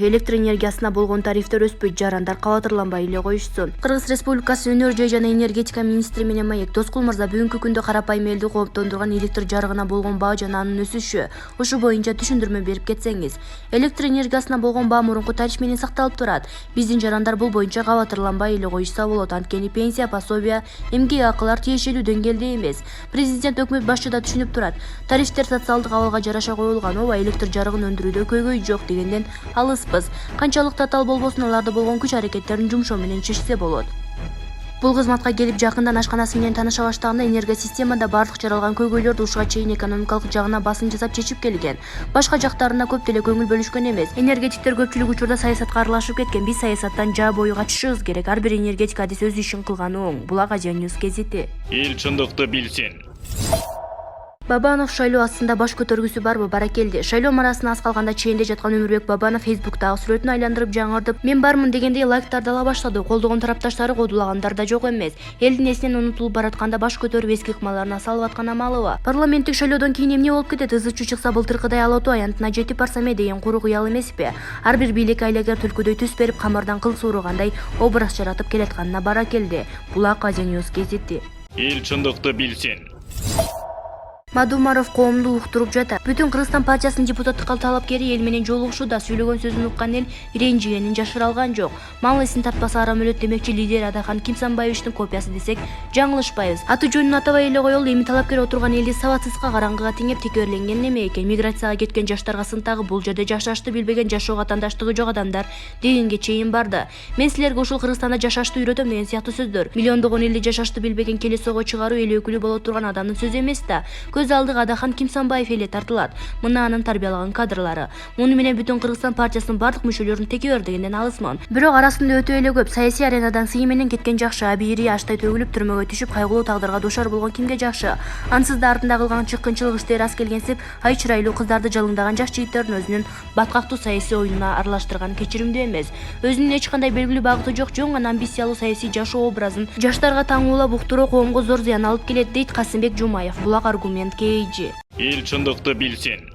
Электр энергиясына болгон тарифтер өспөйт, жарандар кабатырланбай эле коюшсун. Кыргыз Республикасы өнөр жай жана энергетика министри менен маек Тоскул мырза бүгүнкү күндө карапайым элди кооптондурган электр жарыгына болгон баа жана анын өсүшү. Ушу боюнча түшүндүрмө берип кетсеңиз. Электр энергиясына болгон баа мурунку тариф менен сакталып турат. Биздин жарандар бул боюнча кабатырланбай эле коюшса болот. Анткени пенсия, пособия, эмгек акылар тиешелүү деңгээлде эмес. Президент өкмөт башы да түшүнүп турат. Тарифтер социалдык абалга жараша коюлган. Ооба, электр жарыгын өндүрүүдө көйгөй жок дегенден алыспыз. Канчалык татаал болбосун аларда болгон күч-аракеттерин жумшоо менен чечсе болот. Бул кызматка келип жакындан ашканасы менен тааныша баштаганда энергосистемада бардык жаралган көйгөйлөрдү ушуга чейин экономикалык жагына басым жасап чечип келген. Башка жактарына көп деле көңүл бөлүшкөн эмес. Энергетиктер көпчүлүк учурда саясатка аралашып кеткен. Биз саясаттан жаа бою качышыбыз керек. Ар бир энергетик адис өз ишин кылганы оң. Булак Азия Ньюс гезити. Эл чындыкты билсин. Бабанов шайлоо астында баш көтөргүсү барбы? Бара келди. Шайлоо марасына аз калганда чейинде жаткан Өмүрбек Бабанов Фейсбуктагы сүрөтүн айландырып жаңырдып, мен бармын дегендей лайктарды ала баштады. Колдогон тарапташтары кодулагандар да жок эмес. Элдин эсинен унутулуп баратканда баш көтөрүп эски ыкмаларына салып аткан амалыбы? Парламенттик шайлоодон кийин эмне болуп кетет? Ызычуу чыкса былтыркыдай алоту аянтына жетип барсам деген куру кыял эмеспи? Ар бир бийлик айлакер түлкүдөй түс берип камырдан кыл сууругандай образ жаратып келатканына бара келди. Булак Азия Ньюс гезити. Эл чындыкты билсин. Мадумаров коомду уктуруп жатат. Бүтүн Кыргызстан партиясынын депутаттыкка талапкери эл менен жолугушууда. Сүйлөгөн сөзүн уккан эл ренжигенин жашыра алган жок. Мал эсин тартпаса арам өлөт демекчи лидер Адахан Кимсанбаевичтин копиясы десек жаңылышпайбыз. Аты жөнүн атабай эле коелу. Эми талапкер отурган элди сабатсызга караңгыга теңеп текеберленген неме экен? Миграцияга кеткен жаштарга сынтагы бул жерде жашашты билбеген жашоо ватандаштыгы жок адамдар дегенге чейин барды. Мен силерге ушул Кыргызстанда жашашты үйрөтөм деген сыяктуу сөздөр. Миллиондогон элди жашашты билбеген келесоого чыгаруу эл өкүлү боло турган адамдын сөзү эмес да. Көз алдыга Адахан Кимсанбаев эле тартылат. Мына анын тарбиялаган кадрлары. Муну менен бүтүн Кыргызстан партиясынын бардык мүчөлөрүн текебер дегенден алысмын. Бирок арасында өтө эле көп саясий аренадан сый менен кеткен жакшы, абийири аштай төгүлүп түрмөгө түшүп кайгылуу тагдырга душар болгон кимге жакшы? Ансыз да артында кылган чыккынчылык иштери аз келгенсип, ай чырайлуу кыздарды жалындаган жаш жигиттердин өзүнүн баткактуу саясий оюнуна аралаштырган кечиримдүү эмес. Өзүнүн эч кандай белгилүү багыты жок, жөн гана амбициялуу саясий жашоо образын жаштарга таңуулап уктуруу коомго зор зыян алып келет, дейт Касымбек Жумаев. Булак аргумент KG. Эл чындыкты билсин.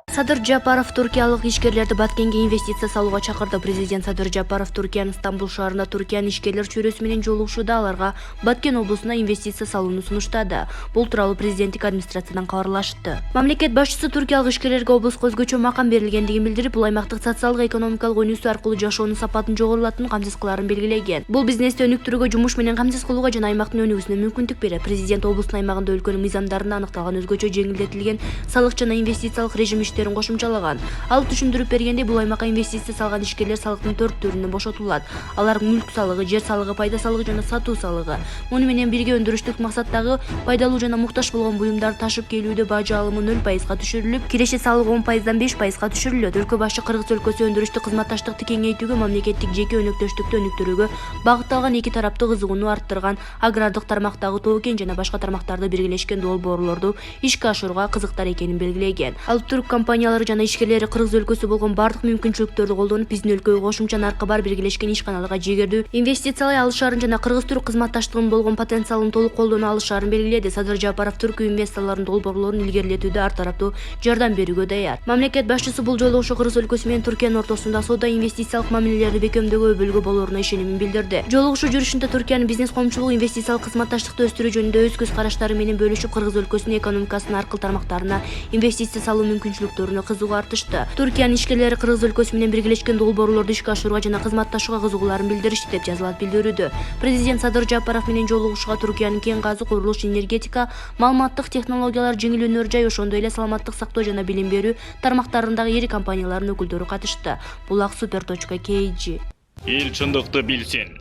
Садыр Жапаров туркиялык ишкерлерди Баткенге инвестиция салууга чакырды. Президент Садыр Жапаров Туркиянын Стамбул шаарында Туркиянын ишкерлер чөйрөсү менен жолугушууда аларга Баткен облусуна инвестиция салууну сунуштады. Бул тууралуу президенттик администрациядан кабарлашты. Мамлекет башчысы туркиялык ишкерлерге облуска өзгөчө макам берилгендигин билдирип, бул аймактык социалдык экономикалык өнүүсү аркылуу жашоонун сапатын жогорулатууну камсыз кылаарын белгилеген. Бул бизнести өнүктүрүүгө, жумуш менен камсыз кылууга жана аймактын өнүгүүсүнө мүмкүндүк берет. Президент облустун аймагында өлкөнүн мыйзамдарында аныкталган өзгөчө жеңилдетилген салык жана инвестициялык режим иштерин кошумчалаган. Ал түшүндүрүп бергендей, бул аймакка инвестиция салган ишкерлер салыктын 4 түрүнөн бошотулат. Алар мүлк салыгы, жер салыгы, пайда салыгы жана сатуу салыгы. Муну менен бирге өндүрүштүк максаттагы пайдалуу жана муктаж болгон буюмдарды ташып келүүдө бажы алымы 0%га түшүрүлүп, киреше салыгы 10%дан 5%га түшүрүлөт. Өлкө башы Кыргыз өлкөсү өндүрүштүк кызматташтыкты кеңейтүүгө, мамлекеттик жеке өнөктөштүктү өнүктүрүүгө багытталган эки тараптуу кызыгууну арттырган, агрардык тармактагы тоо-кен жана башка тармактарды биргелешкен долбоорлорду ишке ашырууга кызыктар экенин белгилеген. Ал түрк компаниялары жана ишкерлери Кыргыз өлкөсү болгон бардык мүмкүнчүлүктөрдү колдонуп, биздин өлкөгө кошумча наркы бар биргелешкен ишканаларга жегердүү инвестициялай алышаарын жана Кыргыз-түрк кызматташтыгынын болгон потенциалын толук колдоно алышаарын белгиледи. Садыр Жапаров түрк инвесторлордун долбоорлорун илгерилетүүдө ар тараптуу жардам берүүгө даяр. Мамлекет башчысы бул жолугушуу Кыргыз өлкөсү менен Түркиянын ортосунда соода инвестициялык мамилелерди бекемдөөгө өбөлгө болоруна ишенимин билдирди. Жолугушуу жүрүшүндө Түркиянын бизнес коомчулугу инвестициялык кызматташтыкты өстүрүү жөнүндө өз көз караштары менен бөлүшүп, Кыргыз өлкөсүнүн экономикасынын ар кыл тармактарына инвестиция салуу мүмкүнчүлүктөрүнө кызыгуу артышты. Түркиянын ишкерлери Кыргыз өлкөсү менен биргелешкен долбоорлорду ишке ашырууга жана кызматташууга кызыгууларын билдиришти деп жазылат билдирүүдө. Президент Садыр Жапаров менен жолугушууга Түркиянын кен газы, курулуш, энергетика, маалыматтык технологиялар, жеңил өнөр жай, ошондой эле саламаттык сактоо жана билим берүү тармактарындагы ири компаниялардын өкүлдөрү катышты. Булак super.kg. Эл чындыкты билсин.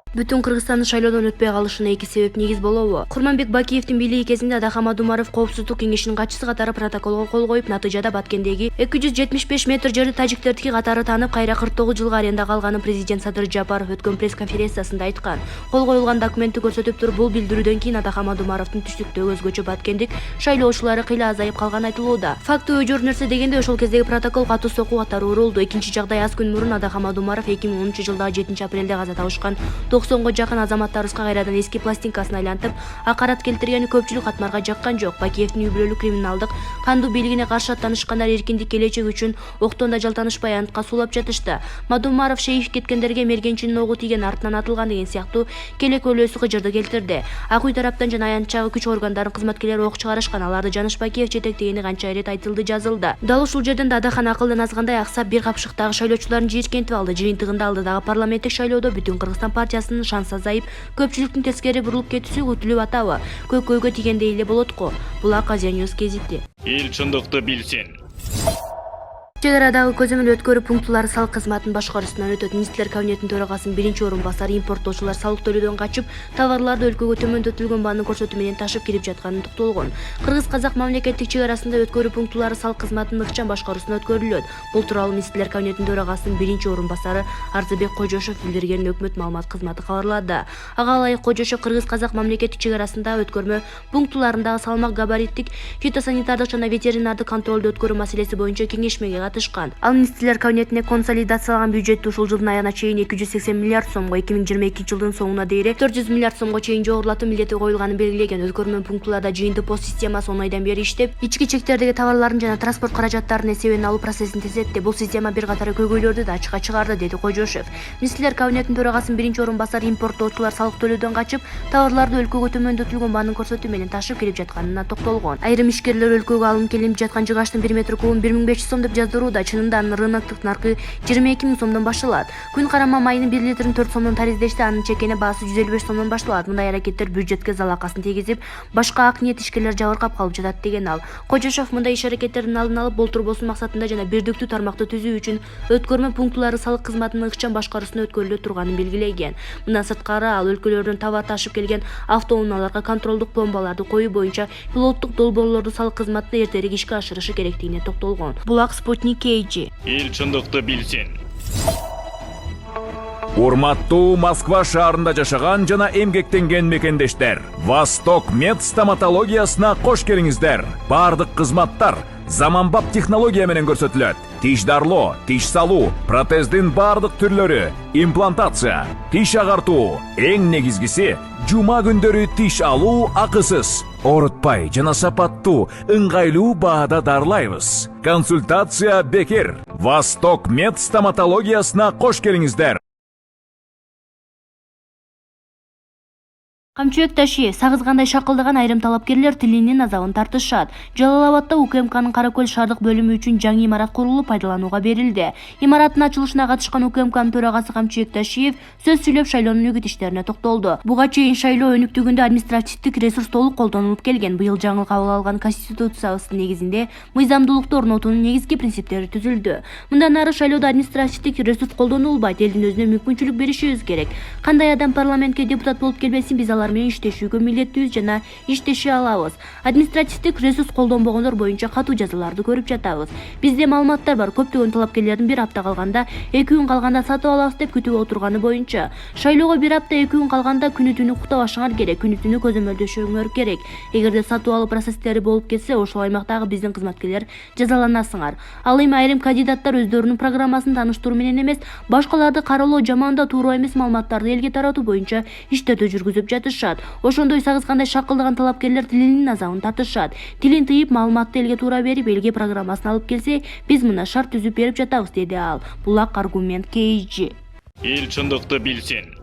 Бүтүн Кыргызстандын шайлоодон өтпөй калышына эки себеп негиз болобу? Курманбек Бакиевдин бийлиги кезинде Адахан Мадумаров коопсуздук кеңешинин катчысы катары протоколго кол коюп, натыйжада Баткендеги 275 метр жерди тажиктердики катары таанып, кайра 49 жылга арендага алганын президент Садыр Жапаров өткөн пресс-конференциясында айткан. Кол коюлган документти көрсөтүп туруп, бул билдирүүдөн кийин Адахан Мадумаровдун түштүктөгү өзгөчө Баткендик шайлоочулары кыйла азайып калганы айтылууда. Факты өжөр нерсе дегенде, ошол кездеги протокол катуу сокуу катары урулду. Экинчи жагдай аз күн мурун Адахан Мадумаров 2010 жылдагы 7 апрелде каза табышкан 90го жакын азаматтарыбызга кайрадан эски пластинкасын айлантып, акарат келтиргени көпчүлүк катмарга жаккан жок. Бакиевдин үй-бүлөлүк криминалдык кандуу бийлигине каршы аттанышкандар эркиндик келечек үчүн октондо жалтанышпай антка суулап жатышты. Мадумаров Шейив кеткендерге мергенчинин огу тийген артынан атылган деген сыяктуу келек өлөөсү кыжырды келтирди. Ак үй тараптан жана аянтчагы күч органдарынын кызматкерлери ок чыгарышкан. Аларды Жаныш Бакиев жетектегени канча ирет айтылды, жазылды. Дал ушул жерден Дадахан акылдан азгандай аксап бир капшыктагы шайлоочулардын жийиркентип алды. Жыйынтыгында алдыдагы парламенттик шайлоодо Бүтүн Кыргызстан партиясынын шансы азайып, көпчүлүктүн тескери бурулуп кетүүсү күтүлүп атабы? Көккөйгө тигендей эле болот го. Булак Азия Ньюс гезити. Эл чындыкты билсин. Чек арадагы көзөмөл өткөрүү пунктулары салык кызматынын башкаруусунан өтөт. Министрлер кабинетинин төрагасынын биринчи орун басары импорттоочулар салык төлөөдөн качып, товарларды өлкөгө төмөндөтүлгөн баанын көрсөтүү менен ташып кирип жатканын токтолгон. Кыргыз-казак мамлекеттик чек арасында өткөрүү пунктулары салык кызматынын ыкчам башкаруусуна өткөрүлөт. Бул тууралуу Министрлер кабинетинин төрагасынын биринчи орун басары Арзыбек Кожошов билдиргенин өкмөт маалымат кызматы кабарлады. Ага ылайык Кожошов Кыргыз-казак мамлекеттик чек арасында өткөрмө пунктуларындагы салмак, габариттик, фитосанитардык жана ветеринардык контролду өткөрүү маселеси боюнча кеңешмеге катышкан. Ал Министрлер кабинетине консолидацияланган бюджетти ушул жылдын аягына чейин 280 миллиард сомго, 2022 жылдын соңуна дейин 400 миллиард сомго чейин жогорулатуу милдети коюлганын белгилеген. Өткөрмө пунктуларда жыйынтык пост системасы 10 айдан бери иштеп, ички чектердеги товарлардын жана транспорт каражаттарынын эсебин алуу процессин тездетти. Бул система бир катар көйгөйлөрдү да ачыкка чыгарды, деди Кожошов. Министрлер кабинетинин төрагасынын биринчи орун басары импорттоочулар салык төлөөдөн качып, товарларды өлкөгө төмөндөтүлгөн баанын көрсөтүү менен ташып кирип жатканына токтолгон. Айрым ишкерлер өлкөгө алынып келип жаткан жыгачтын 1 метр кубун 1500 сом деп жаздырууда. Чынында анын рыноктук наркы 22 000 сомдон башталат. Күн карама майынын 1 литрин 4 сомдон тариздешти, анын чекене баасы 155 сомдон башталат. Мындай аракеттер бюджетке залакасын тийгизип, башка ак ниет ишкерлер жабыркап калып жатат, деген ал. Кожошов мындай иш аракеттердин алдын алып, болтурбосун максатында жана бирдиктүү тармакты түзүү үчүн өткөрмө пунктулары салык кызматынын ыкчам башкаруусуна өткөрүлө турганын белгилеген. Мындан сырткары ал өлкөлөрдөн товар ташып келген автоунааларга контролдук пломбаларды коюу боюнча пилоттук долбоорлорду салык кызматына эртерээк ишке ашырышы керектигине токтолгон. Булак Спутник KG. Эл чындыкты билсин. Урматтуу Москва шаарында жашаган жана эмгектенген мекендештер, Восток Мед стоматологиясына кош келиңиздер. Бардык кызматтар заманбап технология менен көрсөтүлөт. Тиш дарлоо, тиш салуу, протездин бардык түрлөрү, имплантация, тиш агартуу, эң негизгиси жума күндөрү тиш алуу акысыз. Орутпай жана сапаттуу, ыңгайлуу баада дарлайбыз. Консультация бекер. Восток Мед стоматологиясына кош келиңиздер. Камчыбек Ташиев сагызгандай шакылдаган айрым талапкерлер тилинин азабын тартышат. Жалал-Абадта УКМКнын Каракөл шаардык бөлүмү үчүн жаңы имарат курулуп пайдаланууга берилди. Имараттын ачылышына катышкан УКМКнын төрагасы Камчыбек Ташиев сөз сүйлөп шайлоонун үгүт иштерине токтолду. Буга чейин шайлоо өнүктүгүндө административдик ресурс толук колдонулуп келген. Быйыл жаңы кабыл алган конституциябыздын негизинде мыйзамдуулукту орнотуунун негизги принциптери түзүлдү. Мындан ары шайлоодо административдик ресурс колдонулбайт, элдин өзүнө мүмкүнчүлүк беришибиз керек. Кандай адам парламентке депутат болуп келбесин, биз алар менен иштешүүгө милдеттүүбүз жана иштеше алабыз. Административдик ресурс колдонбогондор боюнча катуу жазаларды көрүп жатабыз. Бизде маалыматтар бар, көптөгөн талапкерлердин 1 апта калганда, 2 күн калганда сатып алабыз деп күтүп отурганы боюнча. Шайлоого 1 апта 2 күн калганда күнү түнү уктабашыңар керек, күнү түнү көзөмөлдөшүңөр керек. Эгерде сатып алуу процесстери болуп кетсе, ошол аймактагы биздин кызматкерлер жазаланасыңар. Ал эми айрым кандидаттар өздөрүнүн программасын тааныштыруу менен эмес, башкаларды каралоо, жамандоо, туура эмес маалыматтарды элге таратуу боюнча иштерди жүргүзүп жатышат. Ошондой сагызгандай шакылдаган талапкерлер тилинин азабын тартышат. Тилин тыйып, маалыматты элге туура берип, элге программасын алып келсе, биз мына шарт түзүп берип жатабыз, деди ал. Булак Аргумент KG. Эл чындыкты билсин.